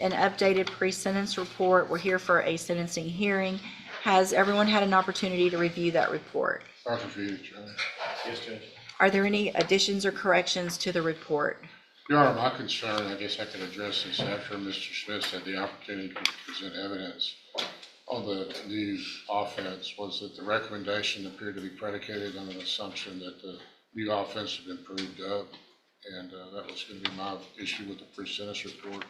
an updated pre-sentence report. We're here for a sentencing hearing. Has everyone had an opportunity to review that report? I'll review it, Judge. Yes, Judge. Are there any additions or corrections to the report? Your Honor, my concern, I guess I could address this after Mr. Smith had the opportunity to present evidence on the new offense, was that the recommendation appeared to be predicated on an assumption that the new offense had been proved up. And that was going to be my issue with the pre-sentence report.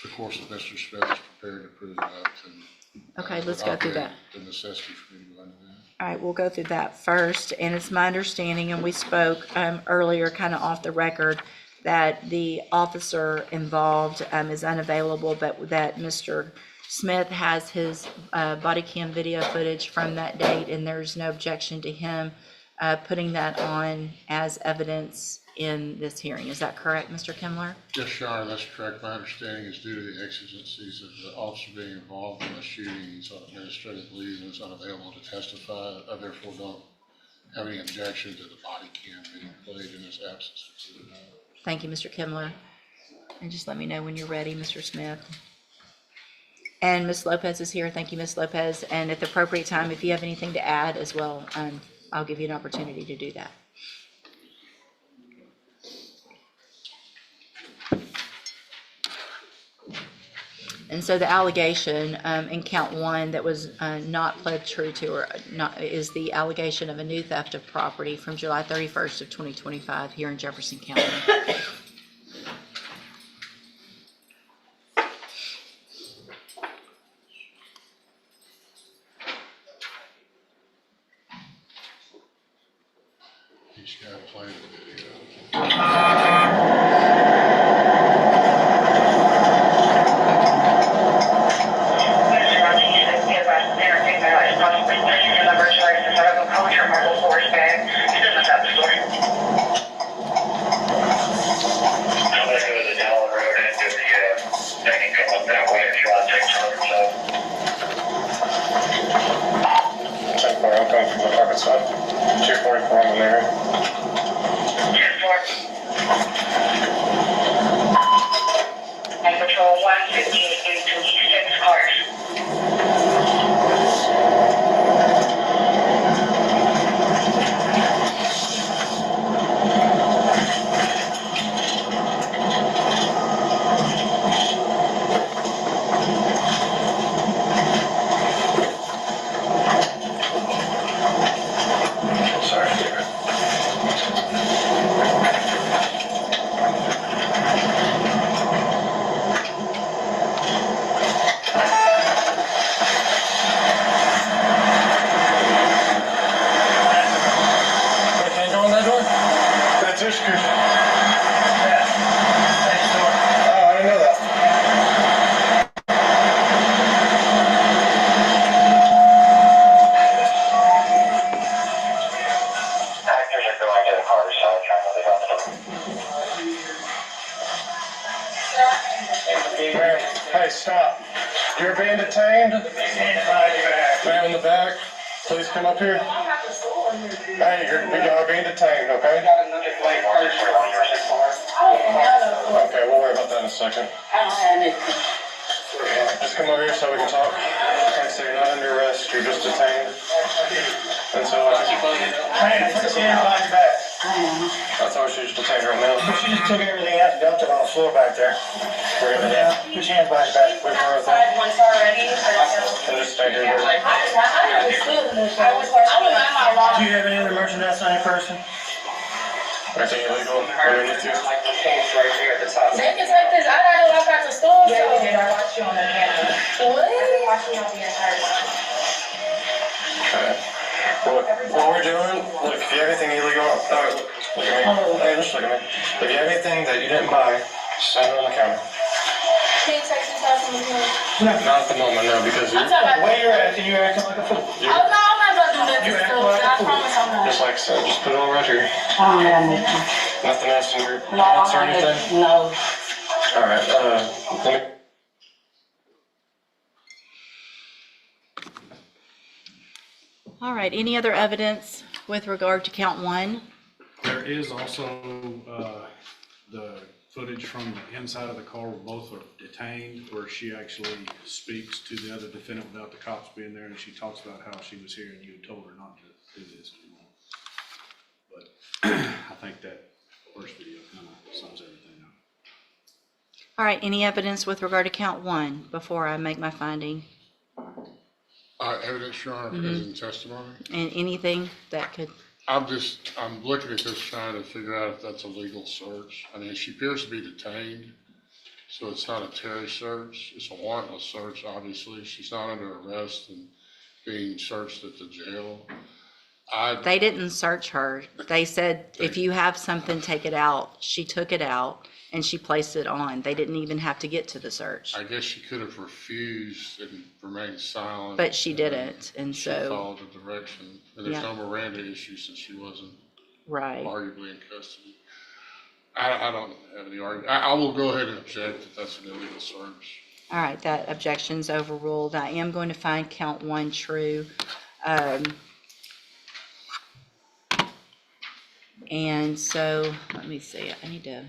Of course, if Mr. Smith is prepared to prove it up, then Okay, let's go through that. the necessity for me to go into that. All right, we'll go through that first. And it's my understanding, and we spoke earlier, kind of off the record, that the officer involved is unavailable, but that Mr. Smith has his body cam video footage from that date, and there's no objection to him putting that on as evidence in this hearing. Is that correct, Mr. Kimler? Yes, Your Honor, that's correct. My understanding is due to the exigencies of the officer being involved in the shooting, he's on administrative leave and is unavailable to testify. I therefore don't have any objection to the body cam being played in his absence. Thank you, Mr. Kimler. And just let me know when you're ready, Mr. Smith. And Ms. Lopez is here. Thank you, Ms. Lopez. And at the appropriate time, if you have anything to add as well, I'll give you an opportunity to do that. And so the allegation in count one that was not pled true to or not is the allegation of a new theft of property from July 31st of 2025 here in Jefferson County. He's got to play the video. I'm coming from the pocket side. 244 on the mirror. 10-4. On patrol 115 82 cars. Hey, stop. You're being detained. Ma'am in the back, please come up here. Hey, you're being detained, okay? Okay, we'll worry about that in a second. Just come over here so we can talk. Okay, so you're not under arrest, you're just detained. And so I can... Hey, put your hands behind your back. That's how she's detained right now. She just took everything out and dumped it on the floor back there. We're gonna Put your hands behind your back. we're gonna with that. Once already. And just stay here. Do you have any other merchandise on your person? Anything illegal underneath you? They can take this. I gotta walk out the store. Yeah, we did. I watched you on the camera. What? I've been watching you on the entire time. Okay. What we're doing, look, if you have anything illegal, look at me. Hey, just look at me. If you have anything that you didn't buy, send it on the counter. Can you take this out from the room? Not at the moment, no, because I'm talking about. Where you're acting, you're acting like a fool. Oh, no, I'm not gonna do that. You act So, like a I fool. promise I'm not. just like I said, just put it all right here. Nothing else in your No, pants or I'm anything? not. No. All right, let me. All right, any other evidence with regard to count one? There is also the footage from the inside of the car where both are detained, where she actually speaks to the other defendant without the cops being there, and she talks about how she was here and you had told her not to do this anymore. But I think that first video kind of sums everything up. All right, any evidence with regard to count one before I make my finding? Evidence, Your Honor, is in testimony. And anything that could, I'm looking at this trying to figure out if that's a legal search. I mean, she appears to be detained, so it's not a Terry search. It's a warrantless search, obviously. She's not under arrest and being searched at the jail. they didn't search her. They said, if you have something, take it out. She took it out and she placed it on. They didn't even have to get to the search. I guess she could have refused and remained silent. But she didn't, and She so, followed the direction. And there's Yeah. no Miranda issue since she wasn't right. arguably in custody. I don't have any argument. I will go ahead and object that that's an illegal search. All right, that objection's overruled. I am going to find count one true. And so, let me see, I need to.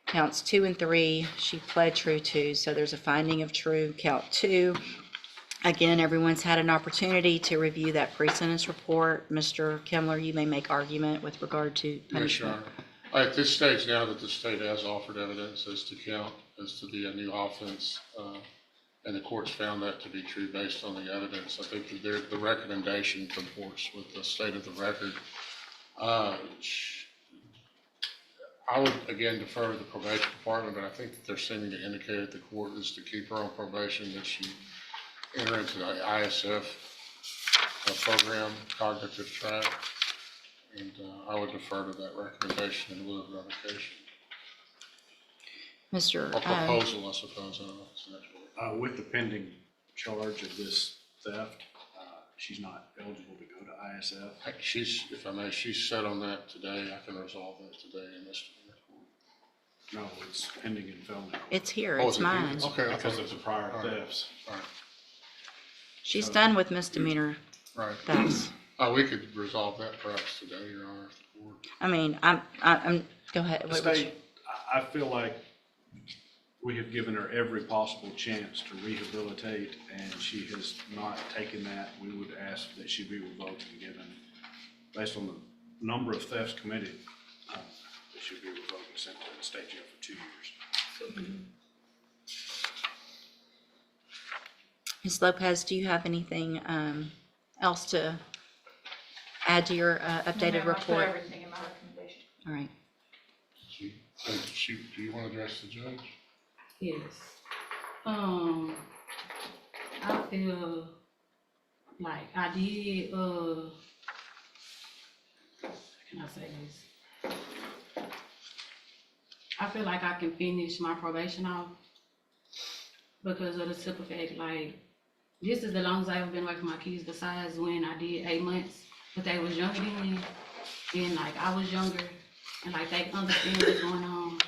Counts 2 and 3, she pled true to, so there's a finding of true. Count 2, again, everyone's had an opportunity to review that pre-sentence report. Mr. Kimler, you may make argument with regard to Yes, Your punishment. Honor. At this stage now that the state has offered evidence as to count, as to the new offense, and the court's found that to be true based on the evidence, I think that the recommendation comports with the state of the record. I would again defer to the probation department, but I think that they're seeming to indicate that the court is to keep her on probation, that she enter into the ISF program, cognitive track. And I would defer to that recommendation in lieu of revocation. Mr. Or proposal, I suppose, I don't know if it's the next word. With the pending charge of this theft, she's not eligible to go to ISF. If I may, she's set on that today. I can resolve that today in this court. No, it's pending in felony. It's here, Oh, it's is it here? mine. Okay, Because of the prior thefts. All right, She's done with misdemeanor right. thefts. We could resolve that perhaps today, Your Honor, if the court. I mean, go ahead. The state, I feel like we have given her every possible chance to rehabilitate, and she has not taken that. We would ask that she be revoked and given, based on the number of thefts committed, that she be revoked and sent to state jail for 2 years. Ms. Lopez, do you have anything else to add to your updated report? Everything in my recommendation. All right. Do you want to address the judge? Yes. I feel like I did, how can I say this? I feel like I can finish my probation off because of the simple fact, like, this is the longest I've ever been away from my kids besides when I did 8 months, but they was younger than me, and like, I was younger, and like, they understand what's going on.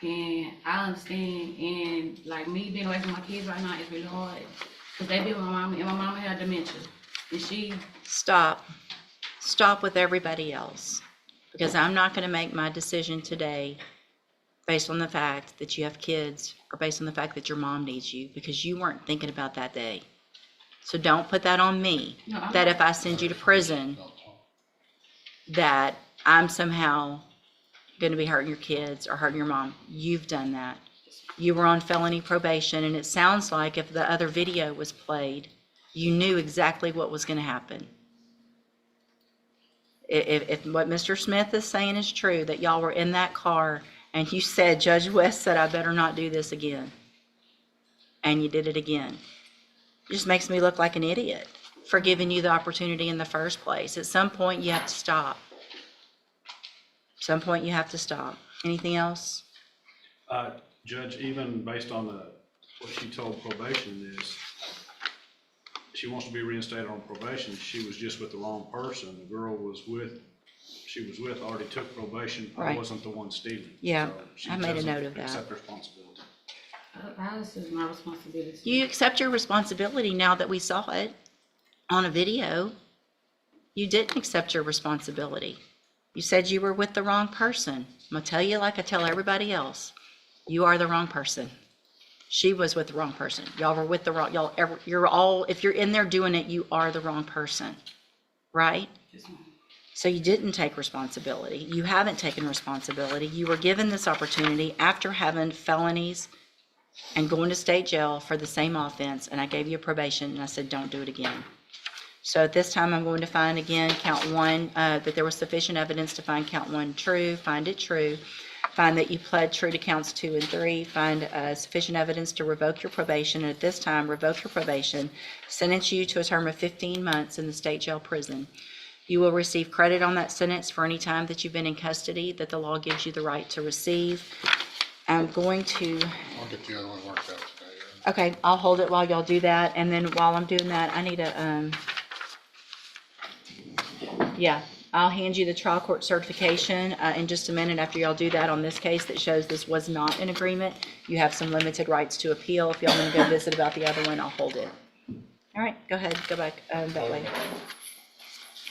And I understand, and like me being away from my kids right now is really hard. Cause they be with my mama, and my mama had dementia. And she, Stop with everybody else, because I'm not gonna make my decision today based on the fact that you have kids or based on the fact that your mom needs you, because you weren't thinking about that day. So don't put that on me, No, I'm that not. if I send you to prison, Don't talk. that I'm somehow gonna be hurting your kids or hurting your mom. You've done that. You were on felony probation, and it sounds like if the other video was played, you knew exactly what was gonna happen. If what Mr. Smith is saying is true, that y'all were in that car and you said, Judge West said, I better not do this again, and you did it again, it just makes me look like an idiot for giving you the opportunity in the first place. At some point, you have to stop. Some point you have to stop. Anything else? Judge, even based on what she told probation is, she wants to be reinstated on probation. She was just with the wrong person. The girl she was with already took probation. I Right. wasn't the one stealing. Yeah, So she I made a doesn't note of that. Accept responsibility. I assume my responsibility. You accept your responsibility now that we saw it on a video. You didn't accept your responsibility. You said you were with the wrong person. I'm gonna tell you like I tell everybody else. You are the wrong person. She was with the wrong person. Y'all were with the wrong, you're all, if you're in there doing it, you are the wrong person, right? Yes, ma'am. So you didn't take responsibility. You haven't taken responsibility. You were given this opportunity after having felonies and going to state jail for the same offense, and I gave you a probation, and I said, don't do it again. So at this time, I'm going to find again, count one, that there was sufficient evidence to find count one true, find it true, find that you pled true to counts 2 and 3, find sufficient evidence to revoke your probation, and at this time, revoke your probation, sentence you to a term of 15 months in the state jail prison. You will receive credit on that sentence for any time that you've been in custody that the law gives you the right to receive. I'm going to, I'll get the other one worked out today. okay, I'll hold it while y'all do that, and then while I'm doing that, I need a, yeah, I'll hand you the trial court certification in just a minute after y'all do that on this case that shows this was not an agreement. You have some limited rights to appeal. If y'all want to go visit about the other one, I'll hold it. All right, go ahead, go back that way.